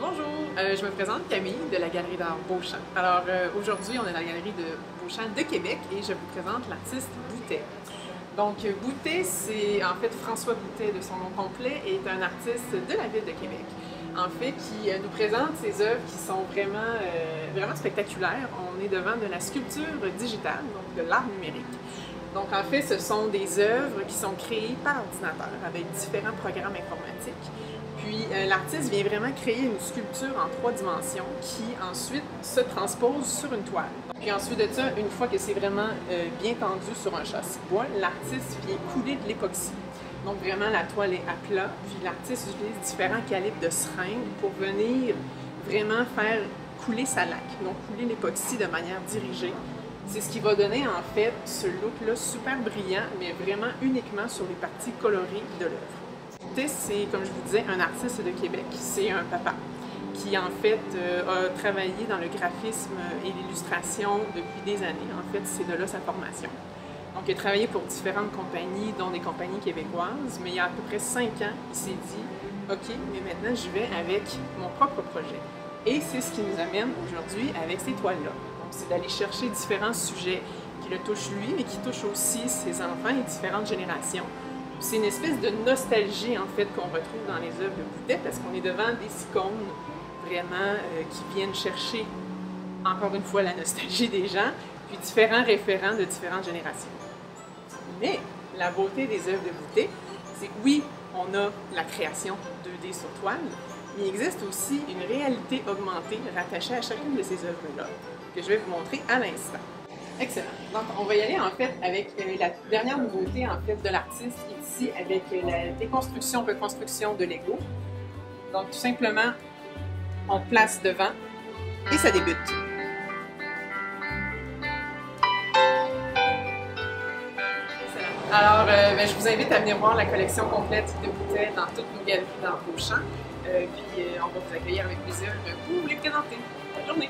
Bonjour, je me présente Camille de la Galerie d'art Beauchamp. Alors aujourd'hui, on est dans la Galerie de Beauchamp de Québec et je vous présente l'artiste Boutet. Donc Boutet, c'est en fait François Boutet de son nom complet, est un artiste de la ville de Québec. En fait, qui nous présente ses œuvres qui sont vraiment spectaculaires. On est devant de la sculpture digitale, donc de l'art numérique. Donc en fait, ce sont des œuvres qui sont créées par ordinateur avec différents programmes informatiques. Puis l'artiste vient vraiment créer une sculpture en 3 dimensions qui ensuite se transpose sur une toile. Puis ensuite de ça, une fois que c'est vraiment bien tendu sur un châssis bois, l'artiste vient couler de l'époxy. Donc vraiment la toile est à plat, puis l'artiste utilise différents calibres de seringues pour venir vraiment faire couler sa laque, donc couler l'époxy de manière dirigée. C'est ce qui va donner en fait ce look-là super brillant, mais vraiment uniquement sur les parties colorées de l'œuvre. C'est, comme je vous disais, un artiste de Québec. C'est un papa qui, en fait, a travaillé dans le graphisme et l'illustration depuis des années. En fait, c'est de là sa formation. Donc, il a travaillé pour différentes compagnies, dont des compagnies québécoises, mais il y a à peu près 5 ans, il s'est dit « OK, mais maintenant, je vais avec mon propre projet. » Et c'est ce qui nous amène aujourd'hui avec ces toiles-là. Donc, c'est d'aller chercher différents sujets qui le touchent lui, mais qui touchent aussi ses enfants et différentes générations. C'est une espèce de nostalgie, en fait, qu'on retrouve dans les œuvres de Boutet, parce qu'on est devant des icônes vraiment qui viennent chercher, encore une fois, la nostalgie des gens, puis différents référents de différentes générations. Mais la beauté des œuvres de Boutet, c'est que oui, on a la création 2D sur toile, mais il existe aussi une réalité augmentée rattachée à chacune de ces œuvres-là, que je vais vous montrer à l'instant. Excellent. Donc, on va y aller en fait avec la dernière nouveauté en fait de l'artiste ici avec la déconstruction, reconstruction de Lego. Donc, tout simplement, on place devant et ça débute. Excellent. Alors, je vous invite à venir voir la collection complète de Boutet dans toutes nos galeries dans Beauchamp. Puis, on va vous accueillir avec plaisir pour vous les présenter. Bonne journée!